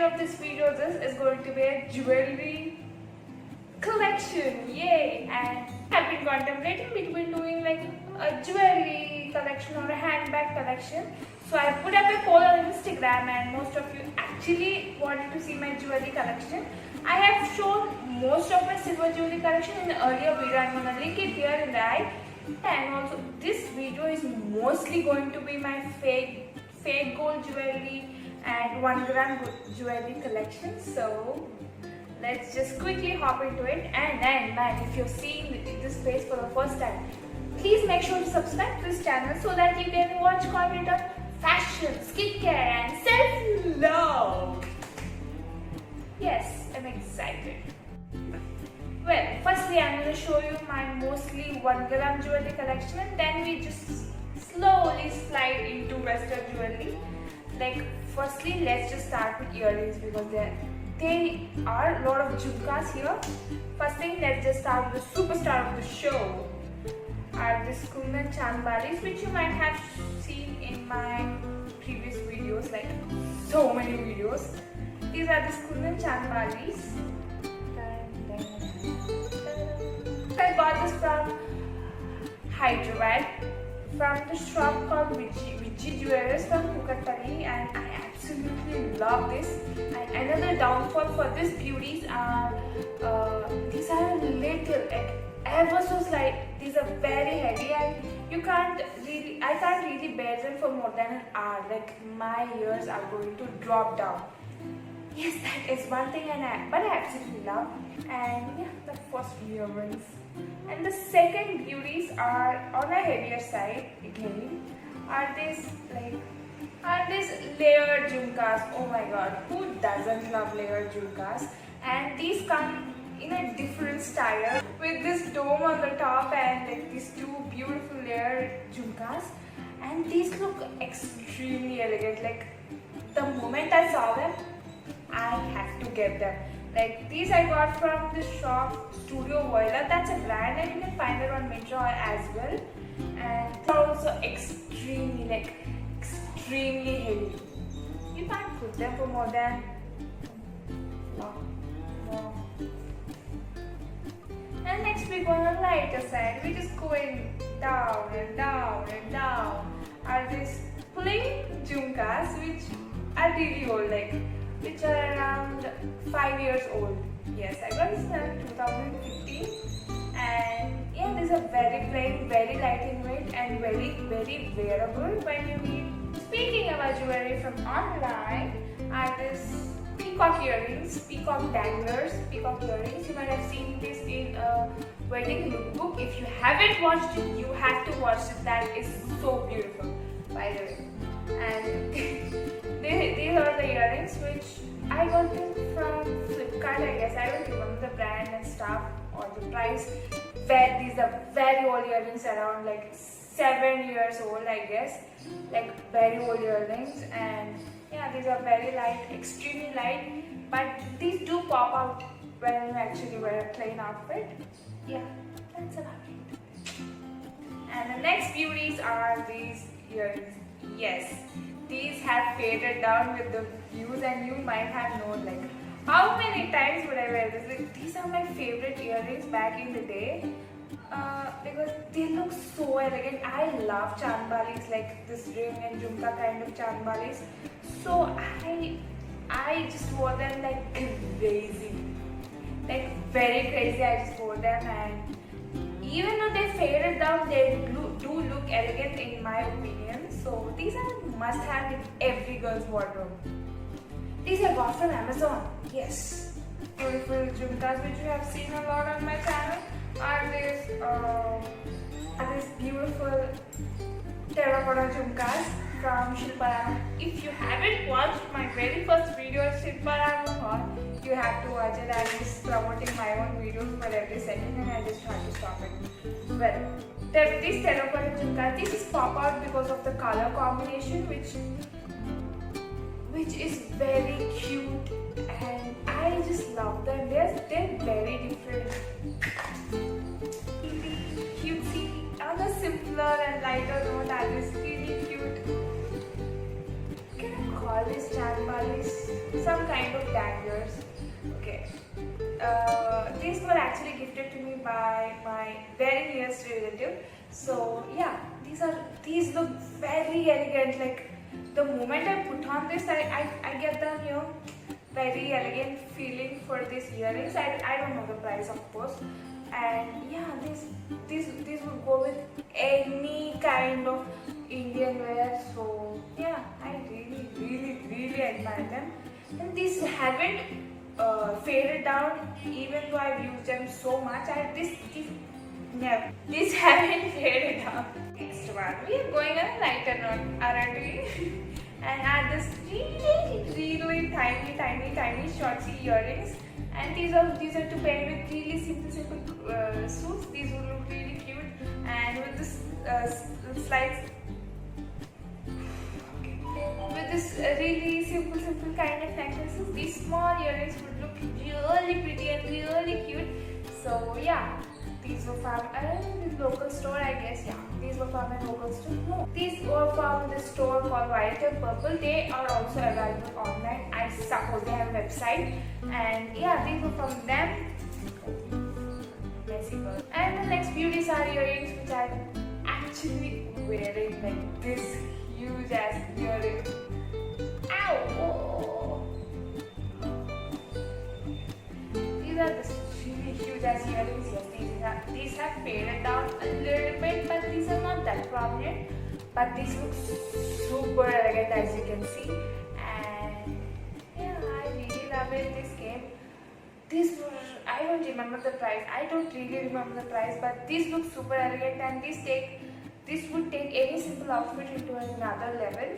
of this video, this is going to be a jewelry collection. Yay! And I've been contemplating between doing like a jewelry collection or a handbag collection. So I put up a poll on Instagram and most of you actually wanted to see my jewelry collection. I have shown most of my silver jewelry collection in the earlier video. I'm going to link it here in the eye. And also this video is mostly going to be my fake gold jewelry and 1 gram jewelry collection. So let's just quickly hop into it. And man, if you're seeing this page for the first time, please make sure to subscribe to this channel so that you can watch content on fashion, skincare and self-love. Yes, I'm excited. Well, firstly I'm going to show you my mostly 1 gram jewelry collection and then we just slowly slide into western jewelry. Like firstly, let's just start with earrings because there are a lot of jhumkas here. First thing, let's just start with the superstar of the show. Are these Kundan Chandbalis, which you might have seen in my previous videos, like so many videos. These are the Kundan Chandbalis. I got this from Hyderabad, from the shop called Vichi Jewelers from Kukatpalli, and I absolutely love this. And another downfall for these beauties are these are little, like ever so slight. These are very heavy and I can't really bear them for more than an hour. Like my ears are going to drop down. Yes, that is one thing, but I absolutely love. And yeah, the first earrings. And the second beauties are on a heavier side again. Are these layered jhumkas? Oh my god, who doesn't love layered jhumkas? And these come in a different style with this dome on the top and like these two beautiful layered jhumkas. And these look extremely elegant. Like the moment I saw them, I have to get them. Like these I got from the shop Studio Voila. That's a brand and you can find it on Myntra as well. And they're also extremely heavy. You can't put them for more than And next we go on the lighter side. We're just going down and down and down. Are these plain jhumkas which are really old, like which are around 5 years old. Yes, I got this in 2015 and yeah, these are very plain, very light in weight and very wearable when you need. Speaking about jewelry from online, are these peacock earrings, peacock danglers, peacock earrings. You might have seen this in a wedding lookbook. If you haven't watched it, you have to watch it. That is so beautiful, by the way. And these are the earrings which I got them from Flipkart, I guess. I don't remember the brand and stuff or the price. These are very old earrings, around like 7 years old, I guess. Like very old earrings, and yeah, these are very light, extremely light. But these do pop out when you actually wear a plain outfit. Yeah, that's about it. And the next beauties are these earrings. Yes, these have faded down with the views and you might have known like how many times would I wear this. Like, these are my favorite earrings back in the day because they look so elegant. I love chandbalis, like this ring and jhumka kind of chandbalis. So I just wore them like crazy, like very crazy. I just wore them and even though they faded down, they do look elegant in my opinion. So these are must-have in every girl's wardrobe. These I got from Amazon. Yes. Beautiful jhumkas which you have seen a lot on my channel are these beautiful terracotta jhumkas from Shilparam. If you haven't watched my very first video of Shilparam haul, you have to watch it. I'm just promoting my own videos for every second and I just had to stop it. Well, these terracotta jhumkas, these just pop out because of the color combination which is very cute and I just love them. They're very different. Cutesy on a simpler and lighter note, that is really cute. Can I call this chandbalis? Some kind of these were actually gifted to me by my very nearest relative. So yeah, these look very elegant. Like the moment I put on this, I get the very elegant feeling for these earrings. I don't know the price, of course, and yeah, these would go with any kind of Indian wear. So yeah, I really admire them, and these haven't faded down even though I've used them so much. Never. These haven't faded down. Next one, we are going on a lighter note, aren't we? And add this really tiny shorty earrings. And these are to pair with really simple suits. These will look really cute. And with this slides, with this really simple kind of necklaces, these small earrings would look really pretty and really cute. So yeah, these were from a local store, I guess. Yeah, these were from a local store. No, these were from the store called White and Purple. They are also available online. I suppose they have a website. And yeah, these were from them. Messy girl. And the next beauty saree earrings, which I'm actually wearing, like this huge ass earring. Ow! Oh. These are the really huge ass earrings. Yes, these have faded down a little bit, but these are not that prominent. But these look super elegant, as you can see. And yeah, I really love it. This game. These were, I don't remember the price. I don't really remember the price, but these look super elegant, and this would take any simple outfit into another level.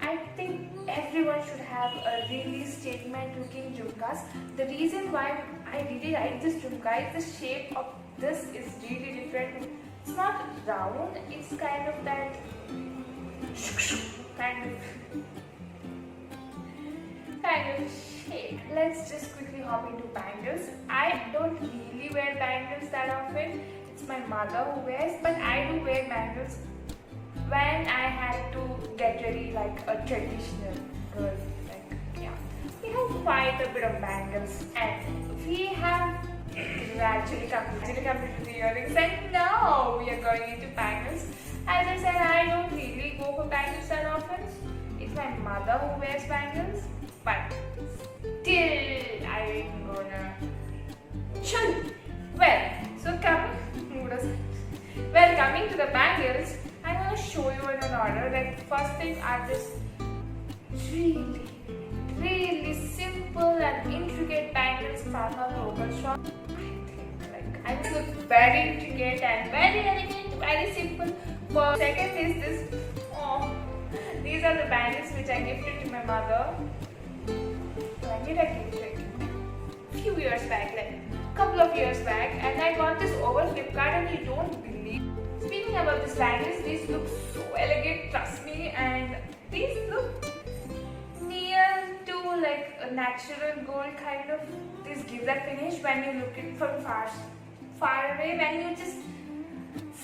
I think everyone should have a really statement looking jhumkas. The reason why I really like this jhumka is the shape of this is really different. It's not round, it's kind of that kind of shape. Let's just quickly hop into bangles. I don't really wear bangles that often. It's my mother who wears, but I do wear bangles when I had to get ready like a traditional girl. Like yeah, we have quite a bit of bangles, and we have gradually completed the earrings, and now we are going into bangles. As I said, I don't really go for bangles that often. It's my mother who wears bangles, but still I'm gonna chill. Coming to the bangles, I'm gonna show you in an order. Like first thing are this really simple and intricate bangles from a local shop. I just look very intricate and very elegant, very simple. For second is this. Oh, these are the bangles which I gifted to my mother. When did I gift it? A few years back, like a couple of years back, and I got this over Flipkart, and you don't believe. Speaking about these bangles, these look so elegant, trust me, and these look near to like a natural gold kind of. This gives that finish when you look it from far away. When you just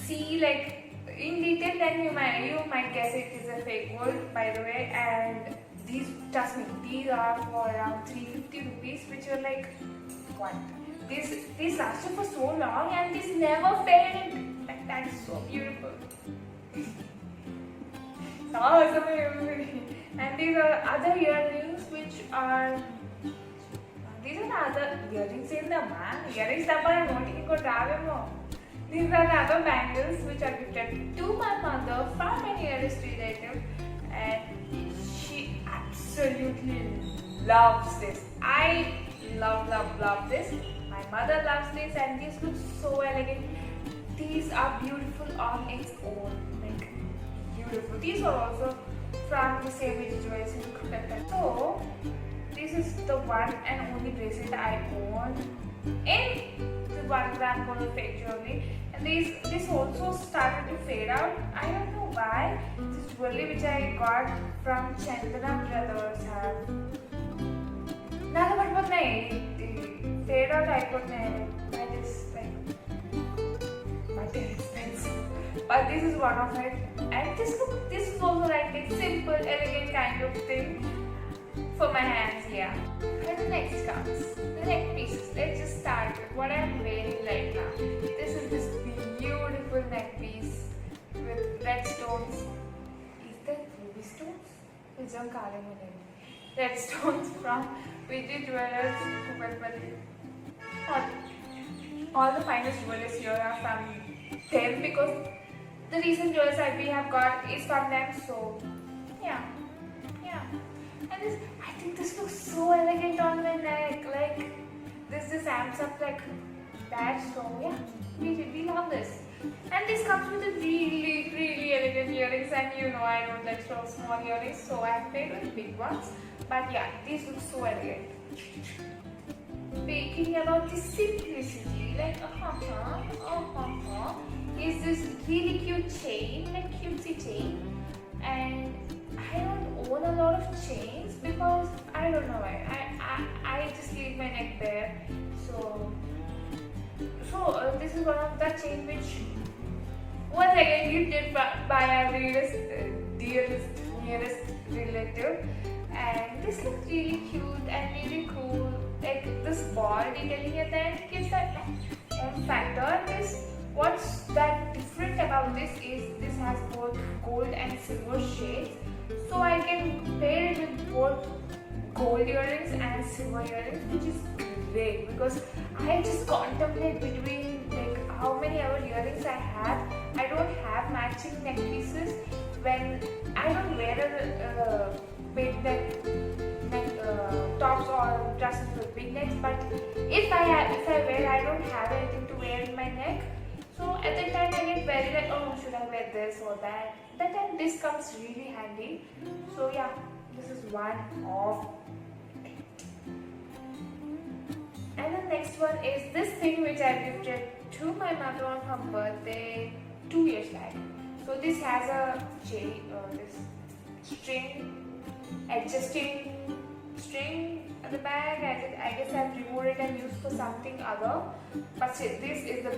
see like in detail, then you might guess it is a fake gold, by the way. And these, trust me, these are for around 350 rupees, which are like what? These lasted for so long, and these never faded. Like that is so beautiful. And these are other earrings which are. These are the other earrings in the man. Earrings that are not. These are the other bangles which are gifted to my mother from my nearest relative, and she absolutely loves this. I love this. My mother loves this, and these look so elegant. These are beautiful on its own, like beautiful. These are also from the same Jewels in Kolkata. So this is the one and only bracelet I own in the 1 gram gold fake jewelry. And this also started to fade out. I don't know why. This jewelry which I got from Chandana Brothers have. Nada but fade out I put that is like but expensive. But this is one of it. And this is also like a simple, elegant kind of thing for my hands, yeah. And the next comes the neck pieces. Let's just start with what I Nijam Kale Mune. Red stones from Vijay Jewelers Kupatpalli. All the finest jewelers here are from them because the recent jewelers that we have got is from them. So yeah. And this, I think this looks so elegant on my neck. Like this amps up like that. So yeah, we love this. And this comes with a really elegant earrings. And you know I don't like so small earrings, so I have played with big ones. But yeah, these look so elegant. Speaking about the simplicity, like is this really cute chain, like cutesy chain. And I don't own a lot of chains because I don't know why. I just leave my neck bare. So this is one of the chain which was again gifted by our dearest nearest relative. And this looks really cute and really cool. Like this ball detailing at the end gives that factor. What's that different about this is this has both gold and silver shades. So I can pair it with both gold earrings and silver earrings, which is great because I just contemplate between like how many other earrings I have. I don't have matching neck pieces when I don't wear a big neck tops or dresses with big necks. But if I wear, I don't have anything to wear in my neck. So at that time I get very like, oh, should I wear this or that? That time this comes really handy. So yeah, this is one of it. And the next one is this thing which I gifted to my mother on her birthday 2 years back. So this has a this string, adjusting string at the back. I guess I've removed it and used for something other. But still, this is the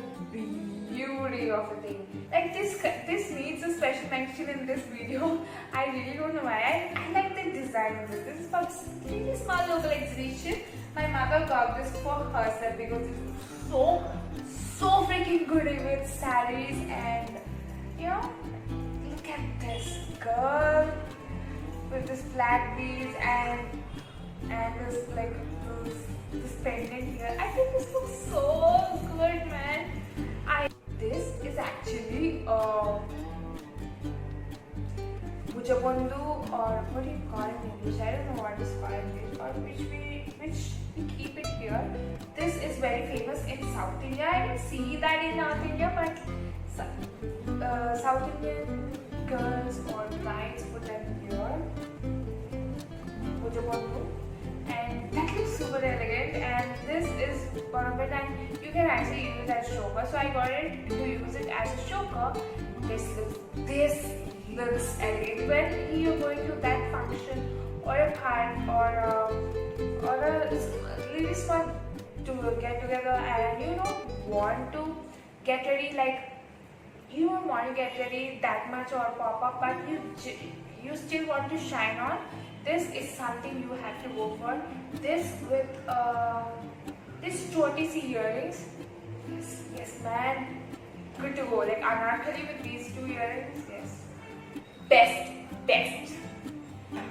beauty of the thing. Like this needs a special mention in this video. I really don't know why. I like the design of it. This is from a really small local exhibition. My mother got this for herself because it's so freaking good with sarees. And you know, look at this girl with this black beads and this like this pendant here. I think this looks so good, man. This is actually Bujabandhu, or what do you call it in English? I don't know what it's called in English, or which we keep it here. This is very famous in South India. I don't see that in North India, but South Indian girls or brides put them here. Bujabandhu. And that looks super elegant, and this is one of it, and you can actually use it as choker. So I got it to use it as a choker. This looks elegant when you're going to that function or a party or a really fun to get together, and you don't want to get ready, like you don't want to get ready that much or pop up, but you still want to shine on. This is something you have to go for. This with this Choti earrings. Yes, man. Good to go. Like anarkali with these two earrings. Yes. Best.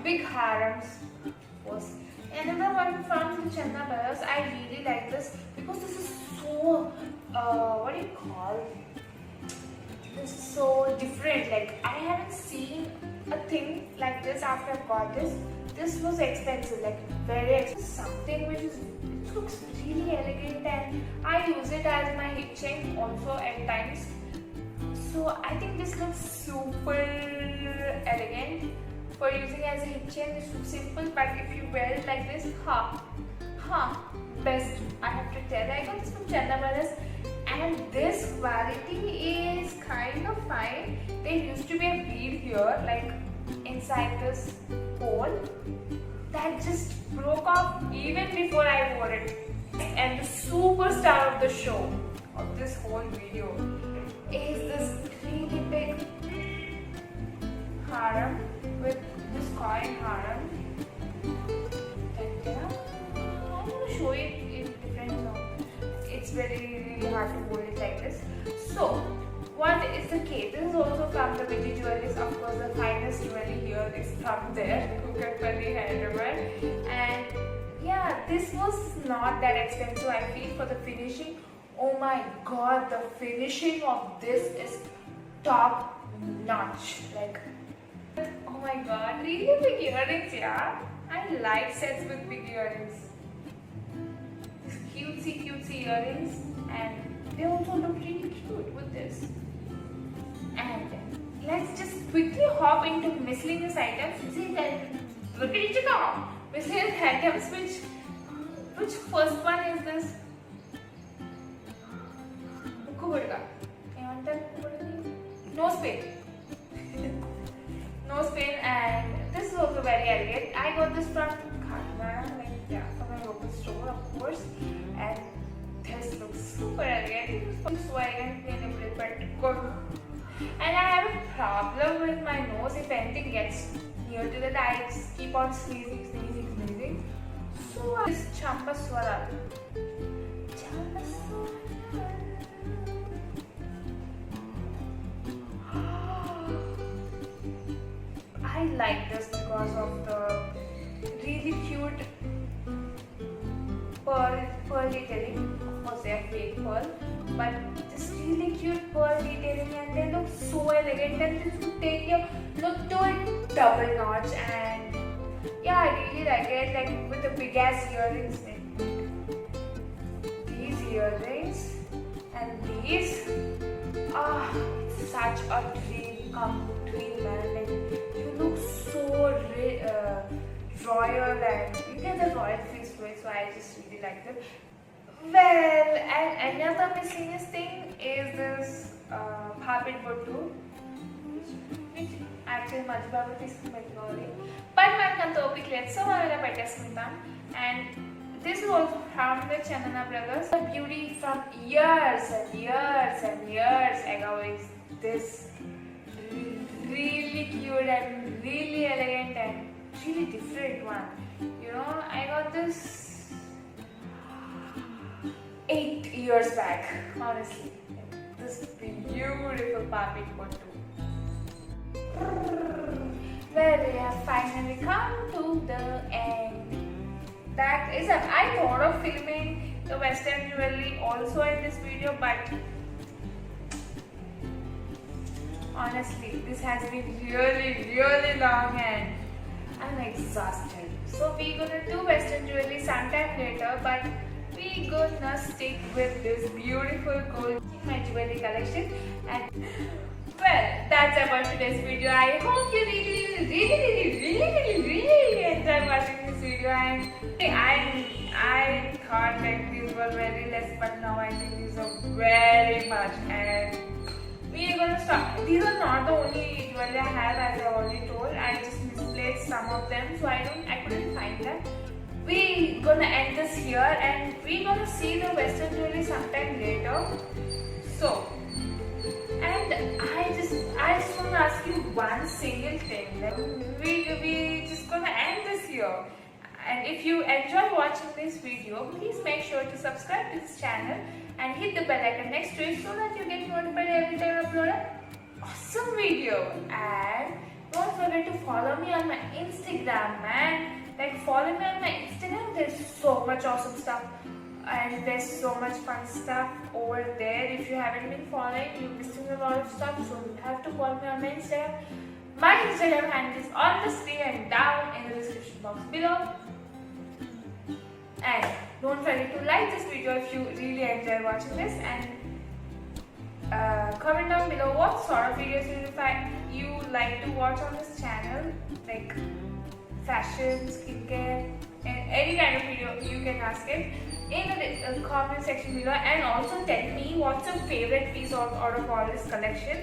Big harams. Was another one from the Channa Brothers. I really like this because this is so what do you call? This is so different. Like I haven't seen a thing like this after I got this. This was expensive, like very expensive. Something which looks really elegant, and I use it as my hip chain also at times. So I think this looks super elegant for using as a hip chain. This looks simple, but if you wear it like this, best. I have to tell. I got this from Channa Brothers. And this quality is kind of fine. There used to be a bead here, like inside this hole, that just broke off even before I wore it. And the superstar of the show, of this whole video, is this really big haram with this coin haram. I'm going to show it in different zones. It's very hard to hold it like this. So what is the case? This is also from the Vijay Jewelries. Of course, the finest jewelry here is from there, Kukatpalli, Hyderabad. And yeah, this was not that expensive, I feel, for the finishing. Oh my god, the finishing of this is top notch. Like, oh my god, really big earrings, yeah? I like sets with big earrings. Cutesy earrings, and they also look really cute with this. And let's just quickly hop into miscellaneous items. See that miscellaneous items, which first one is this? Nose pin. Nose pin, and this is also very elegant. I got this from Khatmara, from my local store, of course. And this looks super elegant. So elegant, but good. And I have a problem with my nose. If anything gets near to it, I just keep on sneezing. So this Champaswara. I like this because of the really cute pearl detailing. Of course, they are fake pearl, but this really cute pearl detailing, and they look so elegant. And this would take your look to it double notch. And yeah, I really like it. Like with the big ass earrings, these earrings and these. It's such a dream come true, man. Like, you look so royal, and you get the royal face to it, so I just really like it. Well, and another miscellaneous thing is this Bhabit Bottu, which actually Majbabu తీసుకుపెట్టుకోవాలి. But మనకంత ఓపిక లేదు, so మనం ఇలా పెట్టేసుకుంటాం. And this is also from the Chandana Brothers. The beauty from years ago is this really cute and really elegant and really different one. You know, I got this 8 years back, honestly. This beautiful Bhabit Bottu. Well, we have finally come to the end. That is it. I thought of filming the western jewelry also in this video, but honestly, this has been really long and I'm exhausted. So we're gonna do western jewelry sometime later, but we're gonna stick with this beautiful gold in my jewelry collection. And well, that's about today's video. I hope you really enjoyed watching this video. And I thought that these were very less, but now I think these are very much. And we are gonna stop. These are not the only jewelry I have, as I already told. I just misplaced some of them, so I couldn't find them. We're gonna end this here, and we're gonna see the western jewelry sometime later. So, and I just want to ask you one single thing. Like, we just gonna end this here. And if you enjoy watching this video, please make sure to subscribe to this channel and hit the bell icon next to it so that you get notified every time I upload an awesome video. And don't forget to follow me on my Instagram, man. Like, follow me on my Instagram. There's so much awesome stuff and there's so much fun stuff over there. If you haven't been following, you're missing a lot of stuff, so you have to follow me on my Instagram. My Instagram handle is on the screen and down in the description box below. And don't forget to like this video if you really enjoy watching this, and comment down below what sort of videos you like to watch on this channel, like fashion, skincare, and any kind of video you can ask it in the comment section below. And also tell me what's your favorite piece out of all this collection.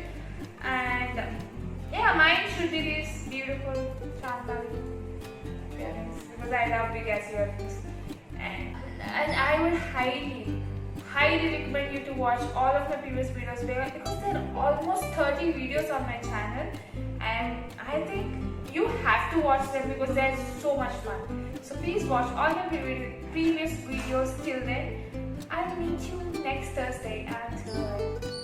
And yeah, mine should be these beautiful Chandali earrings because I love big ass earrings. And I would highly recommend you to watch all of my previous videos because there are almost 30 videos on my channel, and I think you have to watch them because they're so much fun. So please watch all my previous videos till then. I'll meet you next Thursday. Until